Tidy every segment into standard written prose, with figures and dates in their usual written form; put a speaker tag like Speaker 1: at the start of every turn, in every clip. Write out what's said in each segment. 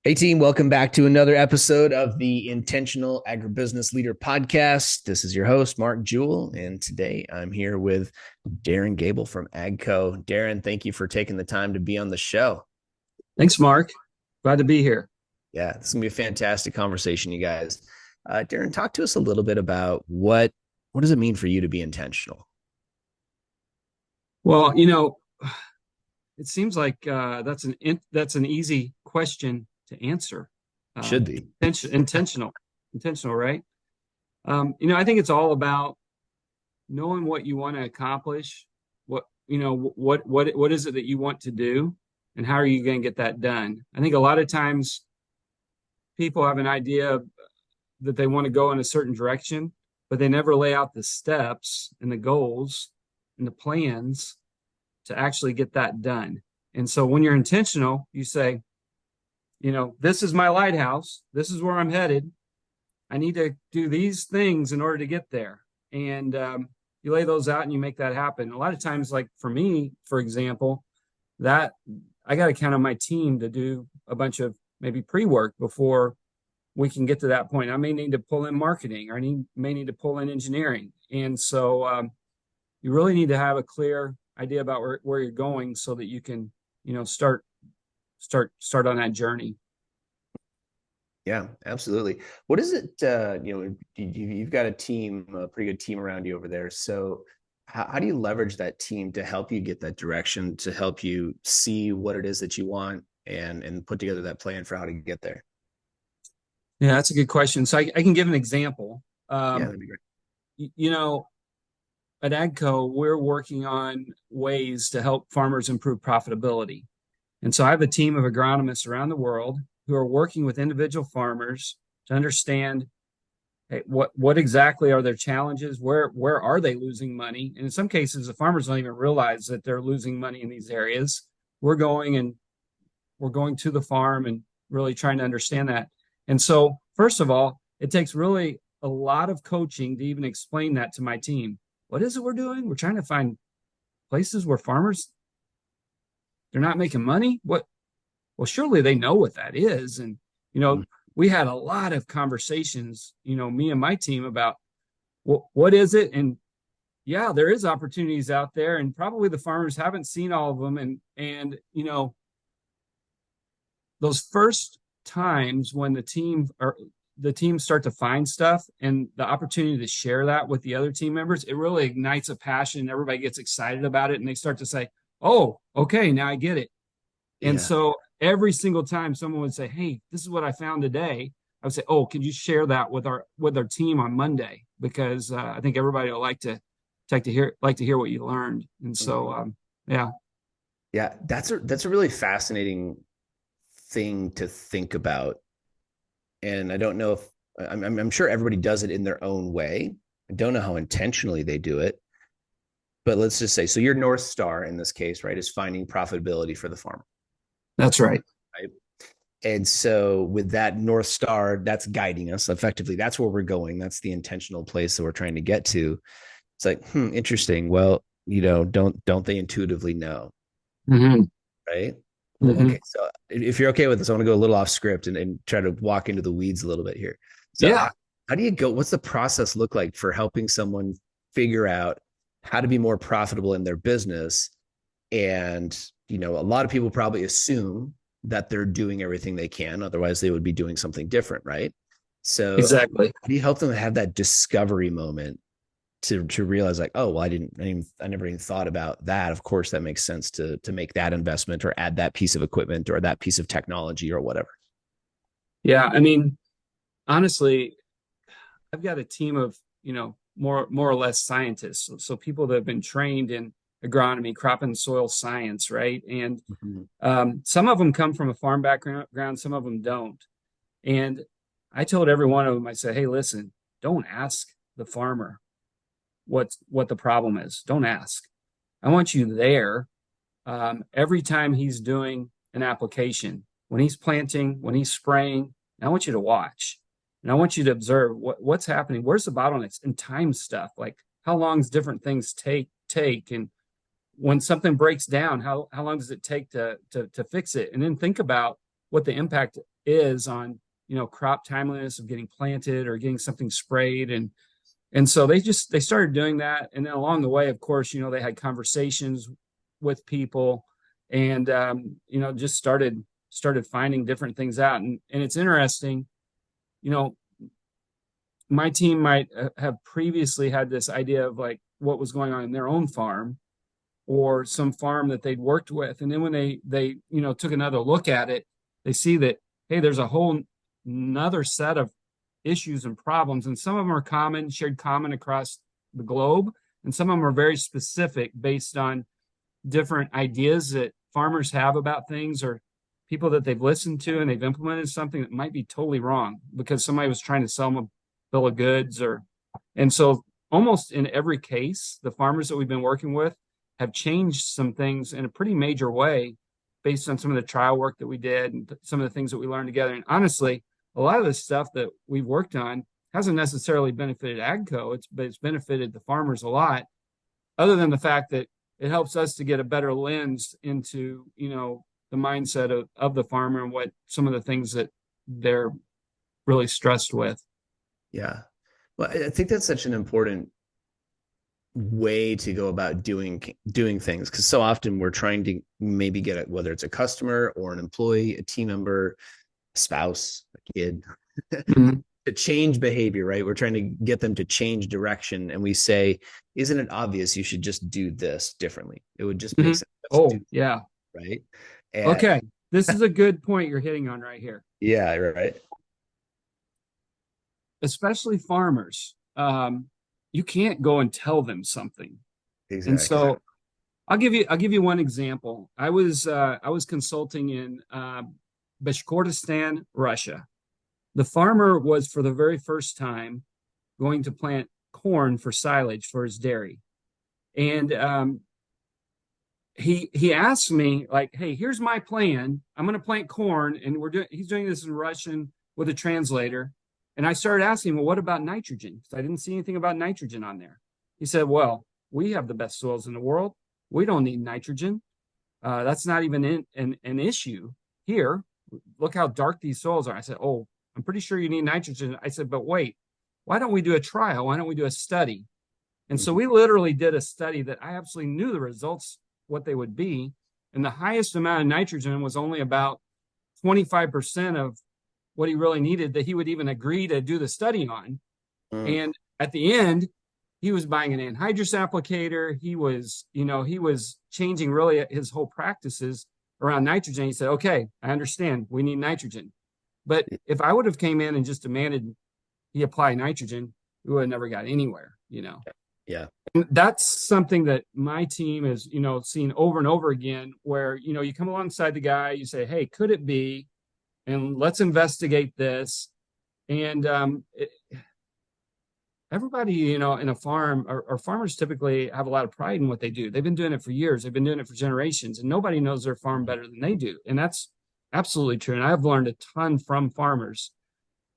Speaker 1: Hey team, welcome back to another episode of the Intentional Agribusiness Leader podcast. This is your host, Mark Jewell, and today I'm here with Darren Goebel from AGCO. Darren, thank you for taking the time to be on the show.
Speaker 2: Thanks, Mark. Glad to be here.
Speaker 1: Yeah, this is going to be a fantastic conversation, you guys. Darren, talk to us a little bit about what does it mean for you to be intentional?
Speaker 2: Well, it seems like that's an easy question to answer.
Speaker 1: Should be.
Speaker 2: Intentional, right? I think it's all about knowing what you want to accomplish. What is it that you want to do, and how are you going to get that done? I think a lot of times people have an idea that they want to go in a certain direction, but they never lay out the steps and the goals and the plans to actually get that done. And so when you're intentional, you say, this is my lighthouse. This is where I'm headed. I need to do these things in order to get there. And you lay those out and you make that happen. A lot of times, like for me, for example, that I got to count on my team to do a bunch of maybe pre-work before we can get to that point. I may need to pull in marketing, or may need to pull in engineering. And so you really need to have a clear idea about where you're going so that you can, start on that journey.
Speaker 1: Yeah, absolutely. What is it? You've got a pretty good team around you over there. So, how do you leverage that team to help you get that direction, to help you see what it is that you want, and put together that plan for how to get there?
Speaker 2: Yeah, that's a good question. So I can give an example.
Speaker 1: Yeah,
Speaker 2: Um,
Speaker 1: that'd be great.
Speaker 2: you know, at AGCO, we're working on ways to help farmers improve profitability. And so I have a team of agronomists around the world who are working with individual farmers to understand, hey, what exactly are their challenges? Where are they losing money? And in some cases, the farmers don't even realize that they're losing money in these areas. We're going to the farm and really trying to understand that. And so, first of all, it takes really a lot of coaching to even explain that to my team. What is it we're doing? We're trying to find places where farmers, they're not making money. Well, surely they know what that is. And,
Speaker 1: Mm.
Speaker 2: we had a lot of conversations, me and my team about what is it? And yeah, there is opportunities out there, and probably the farmers haven't seen all of them. And those first times when the teams start to find stuff and the opportunity to share that with the other team members, it really ignites a passion and everybody gets excited about it and they start to say, oh, okay, now I get it. And
Speaker 1: Yeah,
Speaker 2: so every single time someone would say, hey, this is what I found today, I would say, oh, could you share that with our team on Monday? Because I think everybody will like to hear what you learned. And so yeah.
Speaker 1: yeah. That's a really fascinating thing to think about, and I don't know if I'm sure everybody does it in their own way. I don't know how intentionally they do it, but let's just say, so your North Star in this case, right, is finding profitability for the farmer,
Speaker 2: That's right.
Speaker 1: right? And so with that North Star, that's guiding us effectively. That's where we're going. That's the intentional place that we're trying to get to. It's like, interesting. Well, don't they intuitively know,
Speaker 2: Mm-hmm.
Speaker 1: right? Well,
Speaker 2: Mm-hmm.
Speaker 1: okay. So if you're okay with this, I want to go a little off script and try to walk into the weeds a little bit here. So
Speaker 2: Yeah.
Speaker 1: how do you go? What's the process look like for helping someone figure out how to be more profitable in their business? And, a lot of people probably assume that they're doing everything they can. Otherwise, they would be doing something different, right? So
Speaker 2: Exactly.
Speaker 1: how do you help them have that discovery moment to realize, like, oh, well, I never even thought about that. Of course, that makes sense to make that investment or add that piece of equipment or that piece of technology or whatever.
Speaker 2: Yeah. I mean, honestly, I've got a team of, more or less scientists. So people that have been trained in agronomy, crop and soil science, right? And
Speaker 1: Mhm.
Speaker 2: some of them come from a farm background, some of them don't. And I told every one of them, I said, hey, listen, don't ask the farmer what the problem is. Don't ask. I want you there every time he's doing an application, when he's planting, when he's spraying. I want you to watch, and I want you to observe what's happening. Where's the bottlenecks and time stuff? Like how long does different things take, and when something breaks down, how long does it take to fix it? And then think about what the impact is on, crop timeliness of getting planted or getting something sprayed. And so they started doing that. And then along the way, of course, they had conversations with people and, just started finding different things out. And it's interesting, you know, my team might have previously had this idea of like what was going on in their own farm or some farm that they'd worked with. And then when they took another look at it, they see that, hey, there's a whole another set of issues and problems. And some of them are shared common across the globe. And some of them are very specific based on different ideas that farmers have about things or people that they've listened to and they've implemented something that might be totally wrong because somebody was trying to sell them a bill of goods and so almost in every case, the farmers that we've been working with have changed some things in a pretty major way based on some of the trial work that we did and some of the things that we learned together. And honestly, a lot of the stuff that we've worked on hasn't necessarily benefited AGCO, but it's benefited the farmers a lot, other than the fact that it helps us to get a better lens into, the mindset of the farmer and what some of the things that they're really stressed with.
Speaker 1: Yeah. Well, I think that's such an important way to go about doing things, because so often we're trying to maybe get it, whether it's a customer or an employee, a team member, a spouse, a kid, mm-hmm. to change behavior, right? We're trying to get them to change direction. And we say, isn't it obvious you should just do this differently? It would just make sense.
Speaker 2: Oh, yeah.
Speaker 1: Right.
Speaker 2: Okay. This is a good point you're hitting on right here.
Speaker 1: Yeah. Right.
Speaker 2: Especially farmers. You can't go and tell them something. Exactly. And so I'll give you one example. I was consulting in Bashkortostan, Russia. The farmer was for the very first time going to plant corn for silage for his dairy. And he asked me, like, hey, here's my plan. I'm going to plant corn, and he's doing this in Russian with a translator. And I started asking him, well, what about nitrogen? Because I didn't see anything about nitrogen on there. He said, well, we have the best soils in the world. We don't need nitrogen. That's not even an issue here. Look how dark these soils are. I said, oh, I'm pretty sure you need nitrogen. I said, but wait, why don't we do a trial? Why don't we do a study? And so we literally did a study that I absolutely knew the results, what they would be. And the highest amount of nitrogen was only about 25% of what he really needed that he would even agree to do the study on. And at the end, he was buying an anhydrous applicator. He was changing really his whole practices around nitrogen. He said, okay, I understand. We need nitrogen. But if I would have came in and just demanded he apply nitrogen, we would have never got anywhere,
Speaker 1: Yeah.
Speaker 2: And that's something that my team has, seen over and over again, where, you come alongside the guy, you say, hey, could it be? And let's investigate this. And everybody, in a farm, or farmers typically have a lot of pride in what they do. They've been doing it for years. They've been doing it for generations, and nobody knows their farm better than they do. And that's absolutely true. And I've learned a ton from farmers.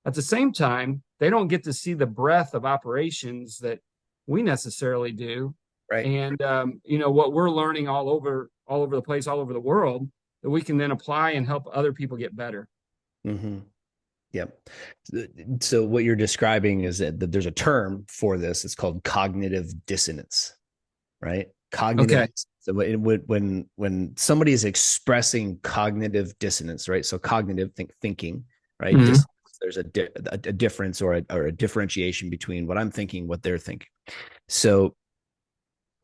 Speaker 2: At the same time, they don't get to see the breadth of operations that we necessarily do.
Speaker 1: Right.
Speaker 2: And, what we're learning all over the place, all over the world, that we can then apply and help other people get better.
Speaker 1: Mm-hmm. Yep. So what you're describing is that there's a term for this. It's called cognitive dissonance, right? Cognitive. Okay. So when somebody is expressing cognitive dissonance, right? So cognitive thinking, right? Mm-hmm. There's a difference or a differentiation between what I'm thinking, what they're thinking. So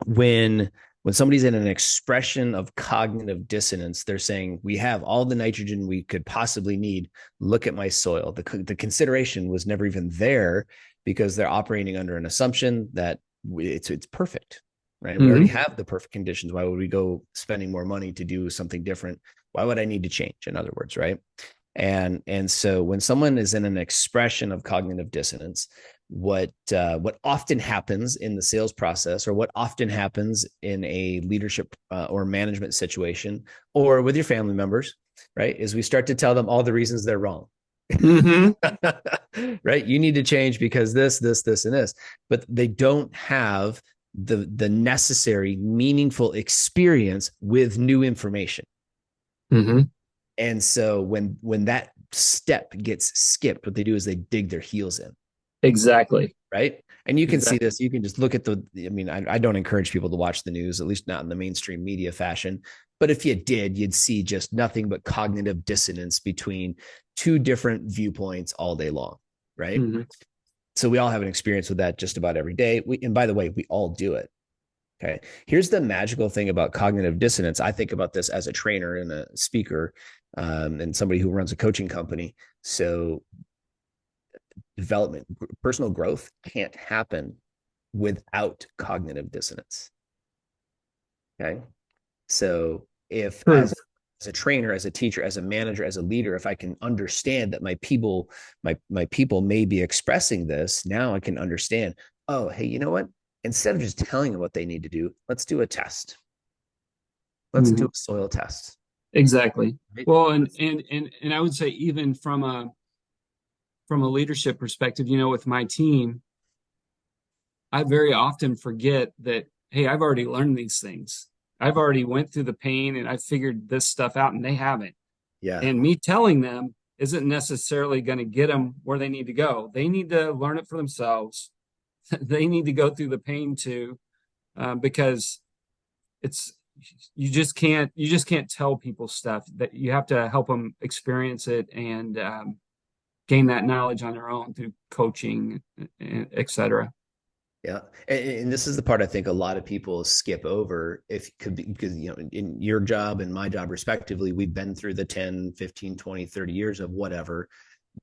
Speaker 1: when somebody's in an expression of cognitive dissonance, they're saying, we have all the nitrogen we could possibly need. Look at my soil. The consideration was never even there because they're operating under an assumption that it's perfect, right? Mm-hmm. We already have the perfect conditions. Why would we go spending more money to do something different? Why would I need to change? In other words, right? And so when someone is in an expression of cognitive dissonance, what often happens in the sales process, or what often happens in a leadership or management situation, or with your family members, right, is we start to tell them all the reasons they're wrong. Mm-hmm. Right? You need to change because this, and this, but they don't have the necessary, meaningful experience with new information.
Speaker 2: Mm-hmm.
Speaker 1: And so when that step gets skipped, what they do is they dig their heels in.
Speaker 2: Exactly.
Speaker 1: Right. And you can see
Speaker 2: Exactly.
Speaker 1: this. You can just look at I mean, I don't encourage people to watch the news, at least not in the mainstream media fashion. But if you did, you'd see just nothing but cognitive dissonance between two different viewpoints all day long. Right.
Speaker 2: Mm-hmm.
Speaker 1: So we all have an experience with that just about every day. And by the way, we all do it. Okay. Here's the magical thing about cognitive dissonance. I think about this as a trainer and a speaker, and somebody who runs a coaching company. So development, personal growth can't happen without cognitive dissonance. Okay. So if
Speaker 2: True.
Speaker 1: as a trainer, as a teacher, as a manager, as a leader, if I can understand that my people may be expressing this, now I can understand, oh, hey, you know what? Instead of just telling them what they need to do, let's do a test. Let's do
Speaker 2: Mm-hmm.
Speaker 1: a soil test.
Speaker 2: Exactly.
Speaker 1: Right?
Speaker 2: Well, and I would say even from a leadership perspective, with my team, I very often forget that, hey, I've already learned these things. I've already went through the pain and I figured this stuff out and they haven't.
Speaker 1: Yeah.
Speaker 2: And me telling them isn't necessarily going to get them where they need to go. They need to learn it for themselves. They need to go through the pain too, because it's you just can't tell people stuff. That you have to help them experience it and gain that knowledge on their own through coaching, et cetera.
Speaker 1: Yeah. And this is the part I think a lot of people skip over if could be because, in your job and my job respectively, we've been through the 10, 15, 20, 30 years of whatever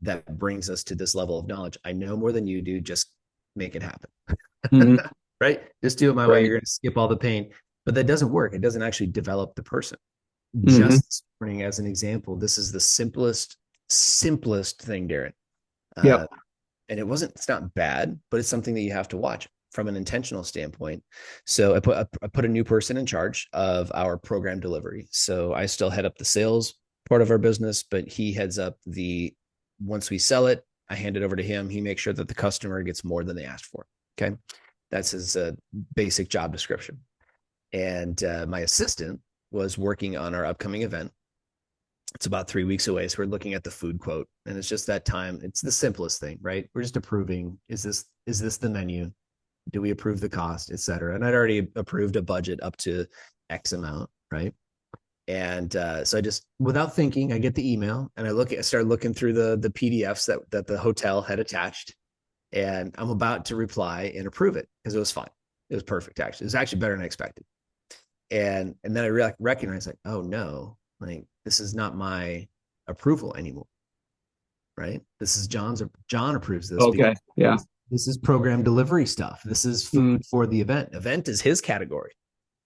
Speaker 1: that brings us to this level of knowledge. I know more than you do. Just make it happen.
Speaker 2: Mm-hmm.
Speaker 1: Right. Just do it my way.
Speaker 2: Right.
Speaker 1: You're going to skip all the pain, but that doesn't work. It doesn't actually develop the person.
Speaker 2: Mm-hmm.
Speaker 1: Just this morning, as an example, this is the simplest thing, Darren.
Speaker 2: Yep.
Speaker 1: Uh, and it's not bad, but it's something that you have to watch from an intentional standpoint. So I put a new person in charge of our program delivery. So I still head up the sales part of our business, but he heads up once we sell it, I hand it over to him. He makes sure that the customer gets more than they asked for. Okay. That's his basic job description. And my assistant was working on our upcoming event. It's about 3 weeks away. So we're looking at the food quote, and it's just that time. It's the simplest thing, right? We're just approving. Is this the menu? Do we approve the cost, et cetera? And I'd already approved a budget up to X amount, right? And so I just, without thinking, I get the email and I start looking through the PDFs that the hotel had attached, and I'm about to reply and approve it because it was fine. It was perfect. Actually, it was actually better than I expected. And then I recognize, like, oh no, like this is not my approval anymore, right? This is John approves this because
Speaker 2: Okay. Yeah.
Speaker 1: this is program delivery stuff. This is
Speaker 2: Mm-hmm.
Speaker 1: food for the event. Event is his category,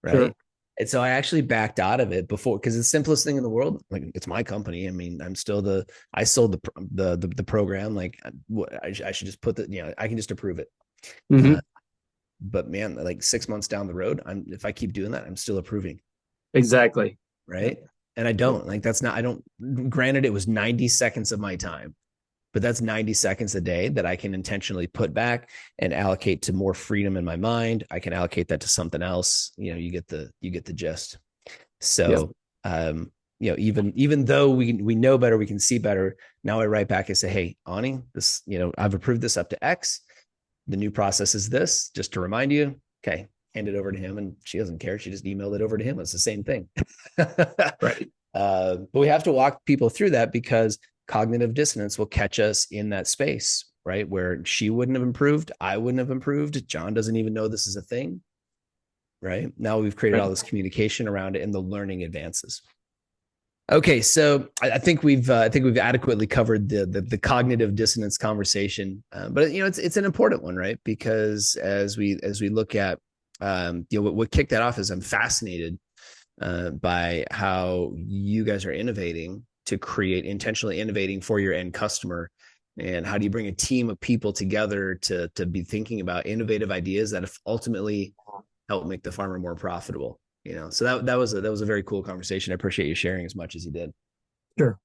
Speaker 2: Sure.
Speaker 1: right? And so I actually backed out of it before, because it's the simplest thing in the world. Like, it's my company. I mean, I sold the program. Like, I should just put I can just approve it.
Speaker 2: Mm-hmm.
Speaker 1: Uh, but man, like 6 months down the road, if I keep doing that, I'm still approving.
Speaker 2: Exactly. Yep.
Speaker 1: Right. And I don't like, I don't, granted, it was 90 seconds of my time, but that's 90 seconds a day that I can intentionally put back and allocate to more freedom in my mind. I can allocate that to something else. You get the gist.
Speaker 2: Yep.
Speaker 1: So, even though we know better, we can see better. Now I write back and say, hey, Ani, this, I've approved this up to X. The new process is this, just to remind you. Okay. Hand it over to him, and she doesn't care. She just emailed it over to him. It's the same thing.
Speaker 2: Right.
Speaker 1: But we have to walk people through that, because cognitive dissonance will catch us in that space, right? Where she wouldn't have improved. I wouldn't have improved. John doesn't even know this is a thing, right? Now we've created all
Speaker 2: Right.
Speaker 1: this communication around it, and the learning advances. Okay, so I think we've adequately covered the cognitive dissonance conversation, but it's an important one, right? Because as we look at what kicked that off is, I'm fascinated by how you guys are innovating to create, intentionally innovating for your end customer, and how do you bring a team of people together to be thinking about innovative ideas that ultimately help make the farmer more profitable. So that was a very cool conversation. I appreciate you sharing as much as you did.
Speaker 2: Sure.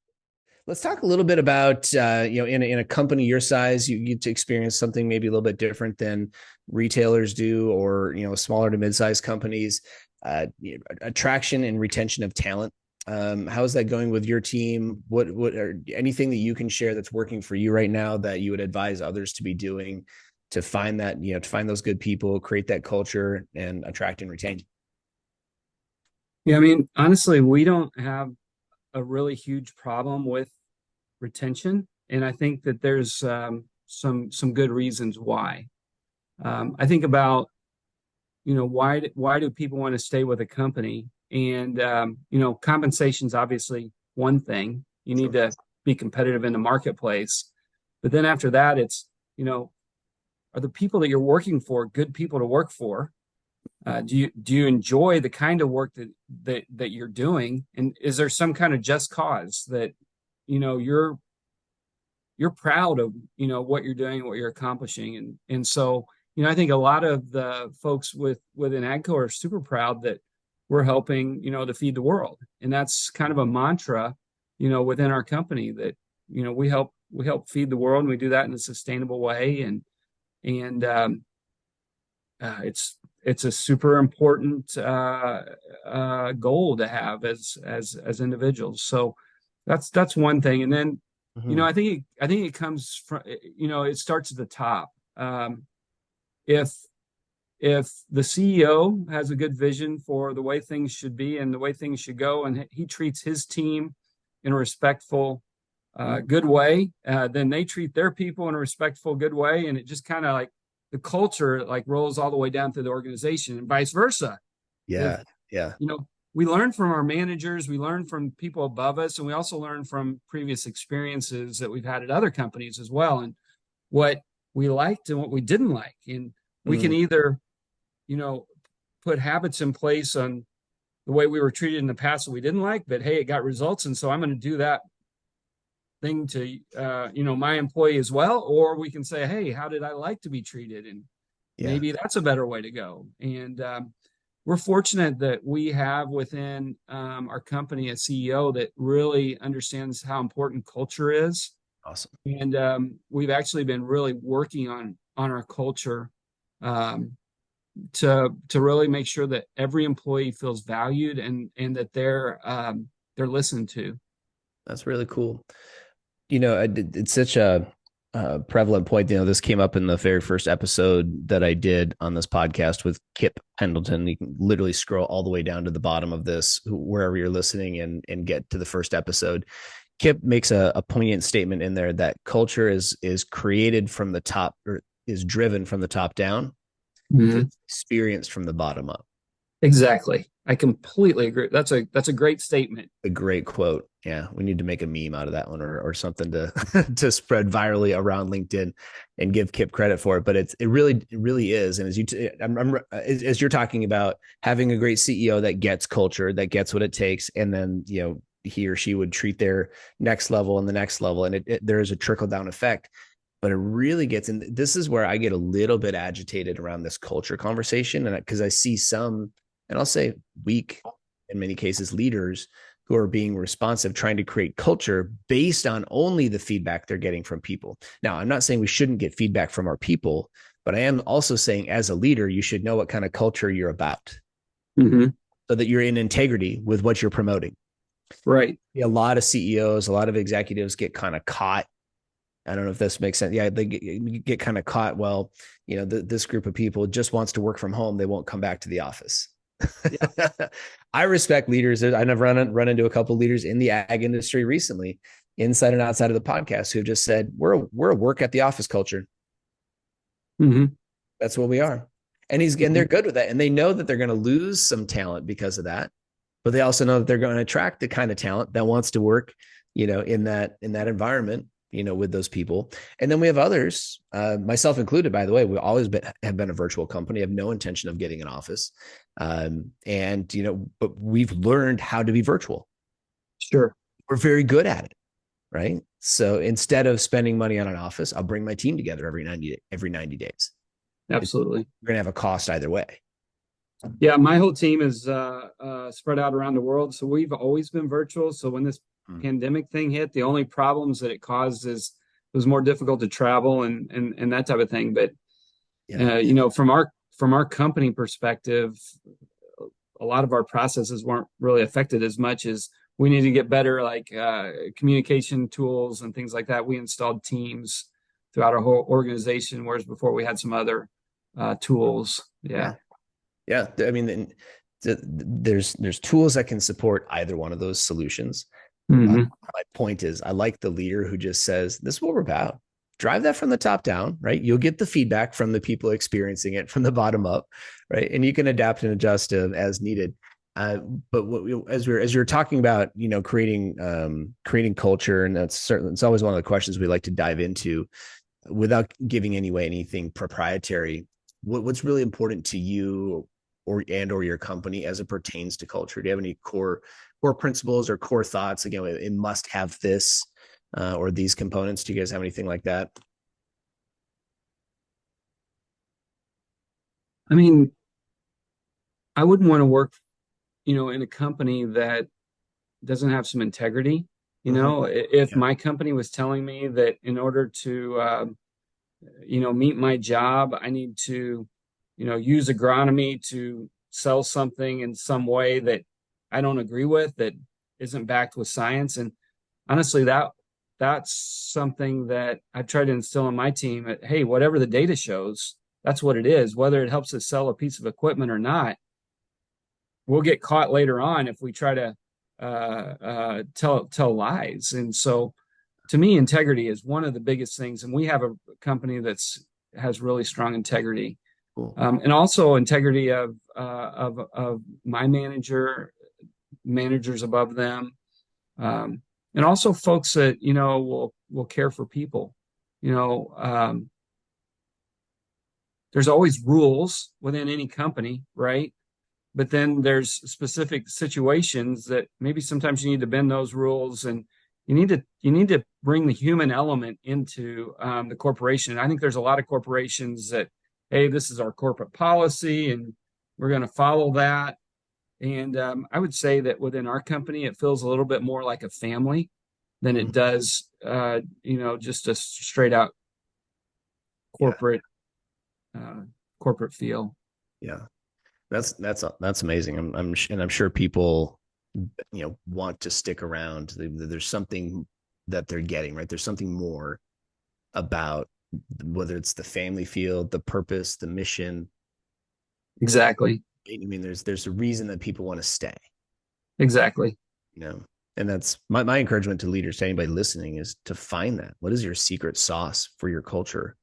Speaker 1: Let's talk a little bit about in a company your size, you get to experience something maybe a little bit different than retailers do, or smaller to mid-sized companies. Attraction and retention of talent How's that going with your team? What are anything that you can share that's working for you right now that you would advise others to be doing to find that, to find those good people, create that culture, and attract and retain?
Speaker 2: Yeah, I mean, honestly, we don't have a really huge problem with retention, and I think that there's some good reasons why. I think about, why do people want to stay with a company? And compensation is obviously one thing. You need
Speaker 1: Sure.
Speaker 2: to be competitive in the marketplace, but then after that, it's are the people that you're working for good people to work for? Do you enjoy the kind of work that you're doing, and is there some kind of just cause that you're proud of what you're doing, what you're accomplishing, and so I think a lot of the folks within AGCO are super proud that we're helping to feed the world, and that's kind of a mantra within our company that we help feed the world, and we do that in a sustainable way, and it's a super important goal to have as individuals. So that's one thing, and then
Speaker 1: Mm-hmm.
Speaker 2: I think it comes from it starts at the top. If the CEO has a good vision for the way things should be and the way things should go, and he treats his team in a respectful, good way, then they treat their people in a respectful, good way, and it just kind of like the culture like rolls all the way down through the organization, and vice versa. If
Speaker 1: Yeah. Yeah.
Speaker 2: we learn from our managers, we learn from people above us, and we also learn from previous experiences that we've had at other companies as well, and what we liked and what we didn't like. And we can
Speaker 1: Mm,
Speaker 2: either, you know, put habits in place on the way we were treated in the past that we didn't like, but hey, it got results. And so I'm going to do that thing to, my employee as well. Or we can say, hey, how did I like to be treated? And
Speaker 1: yeah.
Speaker 2: maybe that's a better way to go. And we're fortunate that we have within our company a CEO that really understands how important culture is.
Speaker 1: Awesome.
Speaker 2: And we've actually been really working on our culture, to really make sure that every employee feels valued, and that they're listened to.
Speaker 1: That's really cool. It's such a prevalent point. This came up in the very first episode that I did on this podcast with Kip Pendleton. You can literally scroll all the way down to the bottom of this, wherever you're listening, and get to the first episode. Kip makes a poignant statement in there that culture is created from the top, or is driven from the top down, but
Speaker 2: Mhm.
Speaker 1: it's experienced from the bottom up.
Speaker 2: Exactly. I completely agree. That's a great statement.
Speaker 1: A great quote. Yeah, we need to make a meme out of that one, or something to to spread virally around LinkedIn and give Kip credit for it. But it really is. And as you're talking about having a great CEO that gets culture, that gets what it takes, and then he or she would treat their next level and the next level, and there is a trickle down effect. But it really gets in. This is where I get a little bit agitated around this culture conversation, and because I see some, and I'll say weak, in many cases, leaders who are being responsive, trying to create culture based on only the feedback they're getting from people. Now, I'm not saying we shouldn't get feedback from our people, but I am also saying as a leader, you should know what kind of culture you're about,
Speaker 2: Hmm.
Speaker 1: so that you're in integrity with what you're promoting.
Speaker 2: Right.
Speaker 1: A lot of CEOs, a lot of executives get kind of caught. I don't know if this makes sense. Yeah, they get kind of caught. Well, this group of people just wants to work from home. They won't come back to the office.
Speaker 2: Yeah.
Speaker 1: I respect leaders. I've run into a couple of leaders in the ag industry recently, inside and outside of the podcast, who have just said, we're a work at the office culture.
Speaker 2: Hmm.
Speaker 1: That's what we are. And they're good with that. And they know that they're going to lose some talent because of that. But they also know that they're going to attract the kind of talent that wants to work, in that environment, with those people. And then we have others, myself included, by the way. We always have been a virtual company. I have no intention of getting an office. But we've learned how to be virtual.
Speaker 2: Sure.
Speaker 1: We're very good at it. Right. So instead of spending money on an office, I'll bring my team together every 90 days.
Speaker 2: Absolutely.
Speaker 1: We're going to have a cost either way.
Speaker 2: Yeah, my whole team is spread out around the world, so we've always been virtual. So when this pandemic thing hit, the only problems that it caused is it was more difficult to travel and that type of thing. But
Speaker 1: Yeah.
Speaker 2: From our company perspective, a lot of our processes weren't really affected as much as we need to get better like communication tools and things like that. We installed Teams throughout our whole organization, whereas before we had some other tools. Yeah.
Speaker 1: Yeah. I mean, there's tools that can support either one of those solutions.
Speaker 2: Mm-hmm.
Speaker 1: My point is, I like the leader who just says, "This is what we're about." Drive that from the top down, right? You'll get the feedback from the people experiencing it from the bottom up, right? And you can adapt and adjust as needed. Uh, but as you're talking about, creating culture, and that's certainly, it's always one of the questions we like to dive into, without giving away anything proprietary. What's really important to you or your company as it pertains to culture? Do you have any core principles or core thoughts? Again, it must have this or these components. Do you guys have anything like that?
Speaker 2: I mean, I wouldn't want to work, in a company that doesn't have some integrity. If
Speaker 1: Yeah.
Speaker 2: my company was telling me that in order to, meet my job, I need to, use agronomy to sell something in some way that I don't agree with, that isn't backed with science. And honestly, that's something that I've tried to instill in my team that, hey, whatever the data shows, that's what it is. Whether it helps us sell a piece of equipment or not, we'll get caught later on if we try to tell lies. And so, to me, integrity is one of the biggest things. And we have a company that's has really strong integrity,
Speaker 1: Cool.
Speaker 2: and also integrity of my managers above them, and also folks that will care for people. There's always rules within any company, right? But then there's specific situations that maybe sometimes you need to bend those rules, and you need to bring the human element into the corporation. I think there's a lot of corporations that, hey, this is our corporate policy and we're going to follow that. And I would say that within our company, it feels a little bit more like a family than it does, just a straight out corporate corporate feel.
Speaker 1: Yeah. That's amazing. I'm sure people, want to stick around. There's something that they're getting, right? There's something more about, whether it's the family field, the purpose, the mission.
Speaker 2: Exactly.
Speaker 1: I mean, there's a reason that people want to stay,
Speaker 2: Exactly.
Speaker 1: you know. And that's my encouragement to leaders, to anybody listening, is to find that. What is your secret sauce for your culture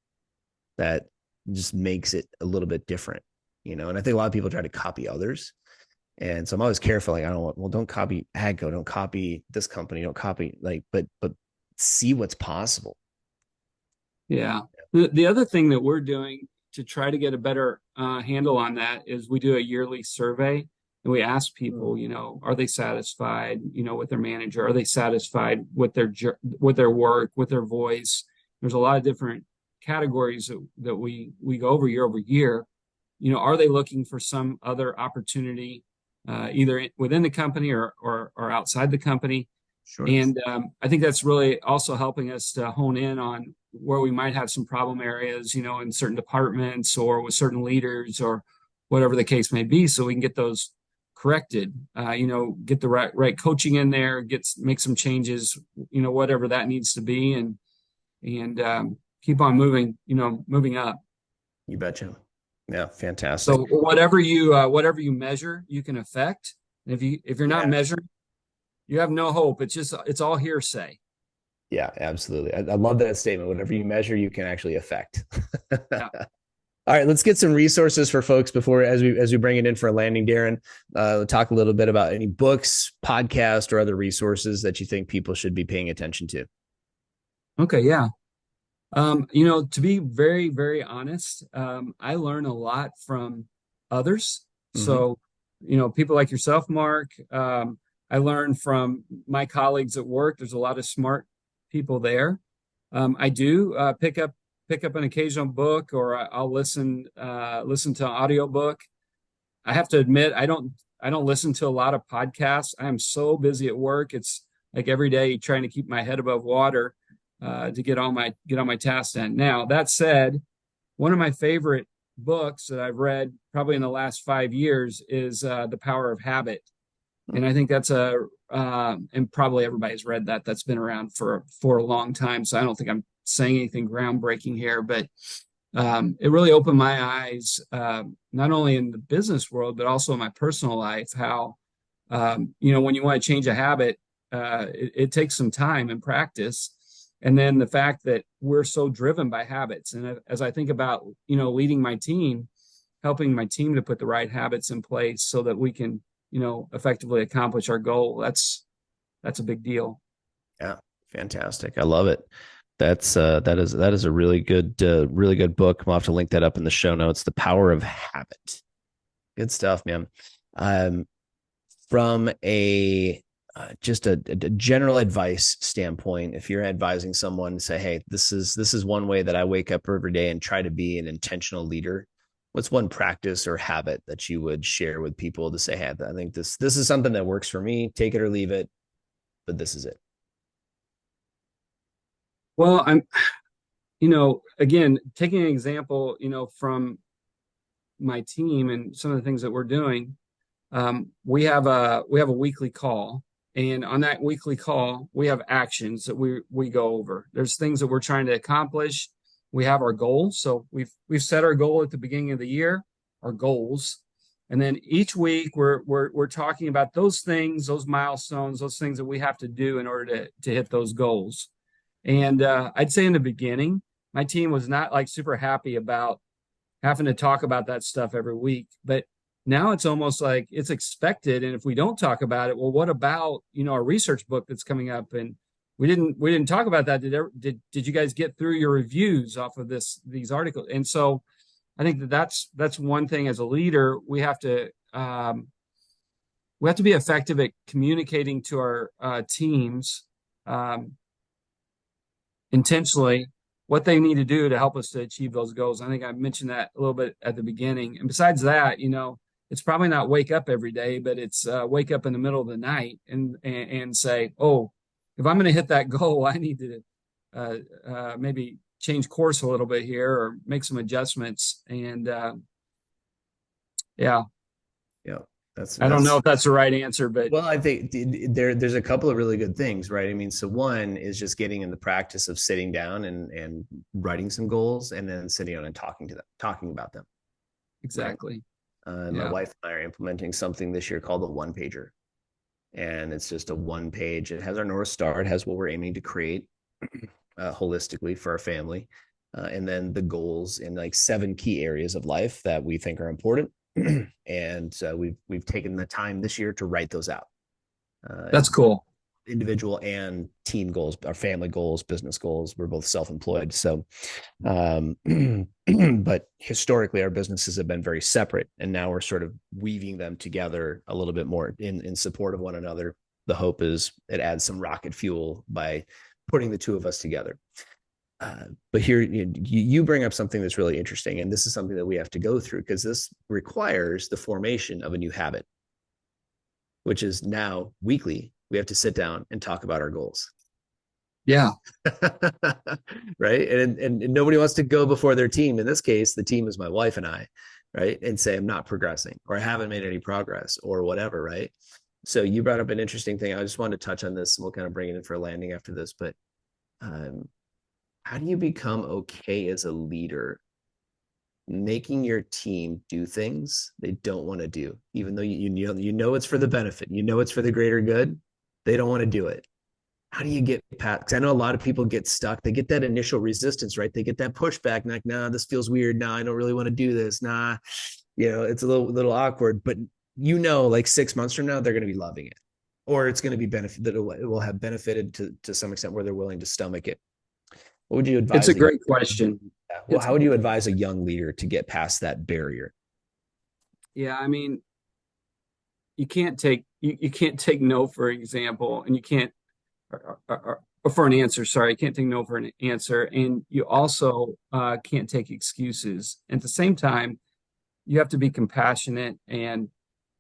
Speaker 1: that just makes it a little bit different, And I think a lot of people try to copy others. And so I'm always careful. Like, don't copy AGCO, don't copy this company, don't copy, but see what's possible.
Speaker 2: Yeah. The other thing that we're doing to try to get a better handle on that is we do a yearly survey, and we ask people, are they satisfied, with their manager? Are they satisfied with their work, with their voice? There's a lot of different categories that we go over year. Are they looking for some other opportunity, either within the company or outside the company?
Speaker 1: Sure.
Speaker 2: And I think that's really also helping us to hone in on where we might have some problem areas, in certain departments or with certain leaders or whatever the case may be, so we can get those corrected. Get the right coaching in there, make some changes, whatever that needs to be, and keep on moving up.
Speaker 1: You betcha. Yeah, fantastic.
Speaker 2: So whatever you measure, you can affect. And if you're not measuring, you have no hope. It's all hearsay.
Speaker 1: Yeah, absolutely. I love that statement. Whatever you measure, you can actually affect.
Speaker 2: Yeah.
Speaker 1: All right, let's get some resources for folks before, as we bring it in for a landing, Darren. Talk a little bit about any books, podcasts, or other resources that you think people should be paying attention to.
Speaker 2: Okay, yeah. To be very, very honest, I learn a lot from others.
Speaker 1: Mm-hmm.
Speaker 2: So, people like yourself, Mark. I learn from my colleagues at work. There's a lot of smart people there. I do pick up an occasional book, or I'll listen to an audiobook. I have to admit, I don't listen to a lot of podcasts. I am so busy at work. It's like every day trying to keep my head above water to get all my tasks done. Now, that said, one of my favorite books that I've read probably in the last 5 years is The Power of Habit. And I think that's and probably everybody's read that. That's been around for a long time. So I don't think I'm saying anything groundbreaking here, but it really opened my eyes, not only in the business world, but also in my personal life, how, when you want to change a habit, it takes some time and practice. And then the fact that we're so driven by habits. And as I think about, leading my team, helping my team to put the right habits in place so that we can, effectively accomplish our goal, that's a big deal.
Speaker 1: Yeah, fantastic. I love it. That is a really good book. I'll have to link that up in the show notes. The Power of Habit. Good stuff, man. Um, from a just a general advice standpoint, if you're advising someone, say, hey, this is one way that I wake up every day and try to be an intentional leader. What's one practice or habit that you would share with people to say, hey, I think this is something that works for me. Take it or leave it, but this is it.
Speaker 2: Well, again, taking an example, from my team and some of the things that we're doing, we have a weekly call, and on that weekly call, we have actions that we go over. There's things that we're trying to accomplish. We have our goals, so we've set our goal at the beginning of the year, our goals, and then each week we're talking about those things, those milestones, those things that we have to do in order to hit those goals. And I'd say in the beginning, my team was not like super happy about having to talk about that stuff every week. But now it's almost like it's expected. And if we don't talk about it, well, what about, our research book that's coming up? And we didn't talk about that. Did you guys get through your reviews off of these articles? And so I think that's one thing as a leader, we have to be effective at communicating to our teams intentionally what they need to do to help us to achieve those goals. I think I mentioned that a little bit at the beginning. And besides that, it's probably not wake up every day, but it's wake up in the middle of the night and say, oh, if I'm going to hit that goal, I need to maybe change course a little bit here or make some adjustments. And yeah,
Speaker 1: Yeah, that's
Speaker 2: I don't know
Speaker 1: that's
Speaker 2: if that's the right answer, but
Speaker 1: well, I think there's a couple of really good things, right? I mean, so one is just getting in the practice of sitting down and writing some goals, and then sitting down and talking about them, right?
Speaker 2: exactly.
Speaker 1: My
Speaker 2: Yeah.
Speaker 1: wife and I are implementing something this year called a one pager, and it's just a one page. It has our North Star. It has what we're aiming to create holistically for our family, and then the goals in like 7 key areas of life that we think are important. And we've taken the time this year to write those out.
Speaker 2: That's cool.
Speaker 1: Individual and team goals, our family goals, business goals. We're both self-employed, so but historically our businesses have been very separate, and now we're sort of weaving them together a little bit more in support of one another. The hope is it adds some rocket fuel by putting the two of us together. But here you bring up something that's really interesting, and this is something that we have to go through because this requires the formation of a new habit, which is now weekly. We have to sit down and talk about our goals.
Speaker 2: Yeah.
Speaker 1: Right. And nobody wants to go before their team. In this case, the team is my wife and I, right? And say, I'm not progressing or I haven't made any progress or whatever. Right. So you brought up an interesting thing. I just wanted to touch on this and we'll kind of bring it in for a landing after this. But how do you become okay as a leader making your team do things they don't want to do, even though you know it's for the benefit, it's for the greater good, they don't want to do it? How do you get past? Because I know a lot of people get stuck. They get that initial resistance, right? They get that pushback, like, nah, this feels weird. Nah, I don't really want to do this. Nah, it's a little awkward. But like 6 months from now, they're going to be loving it, or it's going to be benefit that it will have benefited to some extent where they're willing to stomach it. What would you
Speaker 2: It's
Speaker 1: advise?
Speaker 2: a great question.
Speaker 1: Well,
Speaker 2: It's
Speaker 1: how would you advise a young leader to get past that barrier?
Speaker 2: Yeah, I mean, you can't take no for example, and you can't or for an answer. Sorry, you can't take no for an answer, and you also can't take excuses. And at the same time, you have to be compassionate and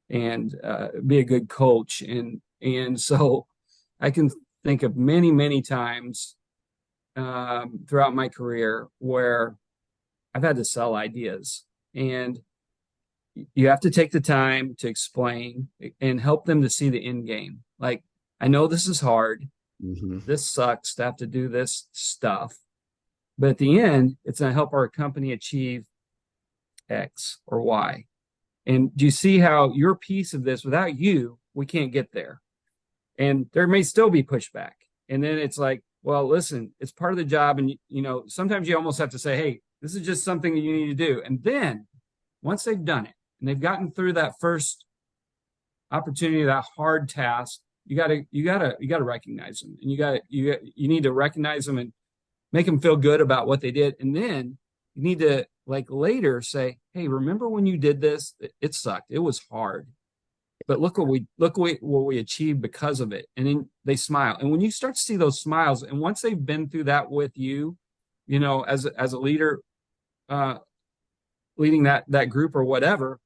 Speaker 2: be a good coach. And so I can think of many times throughout my career where I've had to sell ideas, and you have to take the time to explain and help them to see the end game. Like, I know this is hard.
Speaker 1: Mm-hmm.
Speaker 2: This sucks to have to do this stuff. But at the end, it's going to help our company achieve X or Y. And do you see how your piece of this, without you, we can't get there? And there may still be pushback. And then it's like, well, listen, it's part of the job. And, sometimes you almost have to say, hey, this is just something that you need to do. And then once they've done it and they've gotten through that first opportunity, that hard task, you gotta recognize them, and you need to recognize them and make them feel good about what they did. And then you need to, like, later say, hey, remember when you did this? It sucked. It was hard. But look what we achieved because of it. And then they smile. And when you start to see those smiles, and once they've been through that with you, as a leader, leading that group or whatever,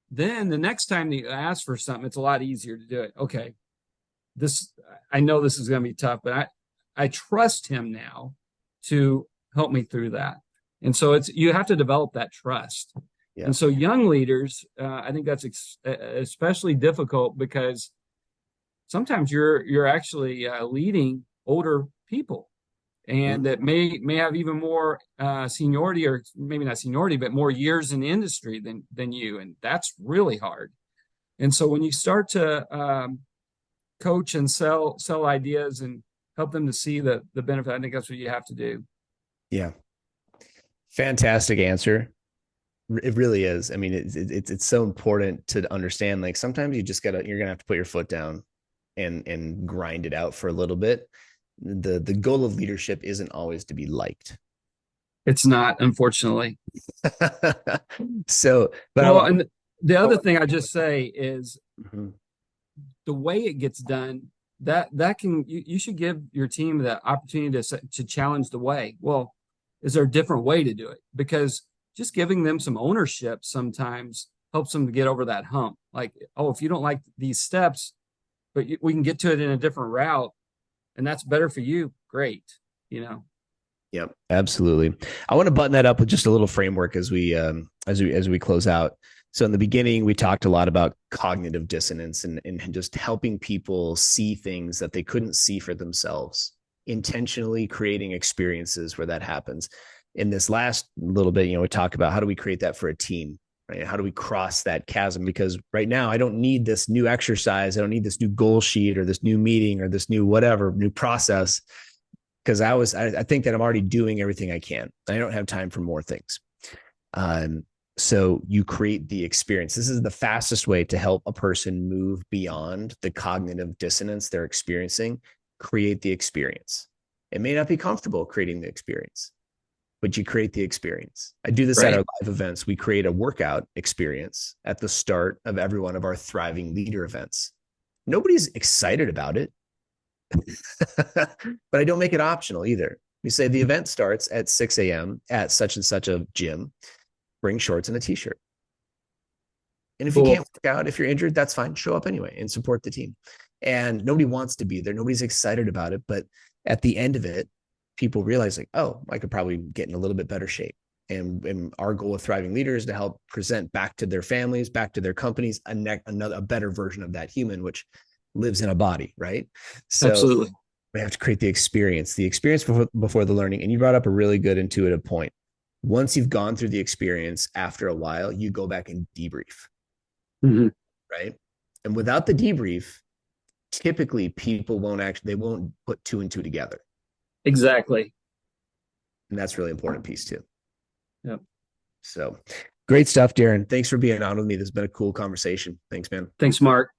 Speaker 2: then the next time that you ask for something, it's a lot easier to do it. Okay, I know this is going to be tough, but I trust him now to help me through that. And so you have to develop that trust. Yeah. And so young leaders, I think that's especially difficult, because sometimes you're actually leading older people, and that may have even more seniority, or maybe not seniority, but more years in the industry than you, and that's really hard. And so when you start to coach and sell ideas and help them to see the benefit, I think that's what you have to do.
Speaker 1: Yeah, fantastic answer. It really is. I mean, it's so important to understand. Like, sometimes you're gonna have to put your foot down and grind it out for a little bit. The goal of leadership isn't always to be liked.
Speaker 2: It's not, unfortunately.
Speaker 1: So, but
Speaker 2: and the other thing I just say is, the way it gets done, that can, you should give your team the opportunity to challenge the way. Well, is there a different way to do it? Because just giving them some ownership sometimes helps them to get over that hump. Like, oh, if you don't like these steps, but we can get to it in a different route, and that's better for you, great.
Speaker 1: Yep, absolutely. I want to button that up with just a little framework as we close out. So in the beginning, we talked a lot about cognitive dissonance and just helping people see things that they couldn't see for themselves, intentionally creating experiences where that happens. In this last little bit, we talk about how do we create that for a team, right? How do we cross that chasm? Because right now I don't need this new exercise. I don't need this new goal sheet or this new meeting or this new whatever, new process. Because I think that I'm already doing everything I can. I don't have time for more things. So you create the experience. This is the fastest way to help a person move beyond the cognitive dissonance they're experiencing. Create the experience. It may not be comfortable creating the experience, but you create the experience. I do this at our live events. We create a workout experience at the start of every one of our Thriving Leader events. Nobody's excited about it, but I don't make it optional either. We say the event starts at 6 a.m. at such and such a gym. Bring shorts and a t-shirt. And if you can't work out, if you're injured, that's fine. Show up anyway and support the team. And nobody wants to be there. Nobody's excited about it. But at the end of it, people realize, like, oh, I could probably get in a little bit better shape. And our goal with Thriving Leaders is to help present back to their families, back to their companies, a better version of that human, which lives in a body, right? So
Speaker 2: absolutely,
Speaker 1: we have to create the experience before the learning. And you brought up a really good intuitive point. Once you've gone through the experience, after a while, you go back and debrief, right? And without the debrief, typically people won't put two and two together.
Speaker 2: Exactly.
Speaker 1: And that's a really important piece too.
Speaker 2: Yep.
Speaker 1: So great stuff, Darren. Thanks for being on with me. This has been a cool conversation. Thanks, man.
Speaker 2: Thanks, Mark.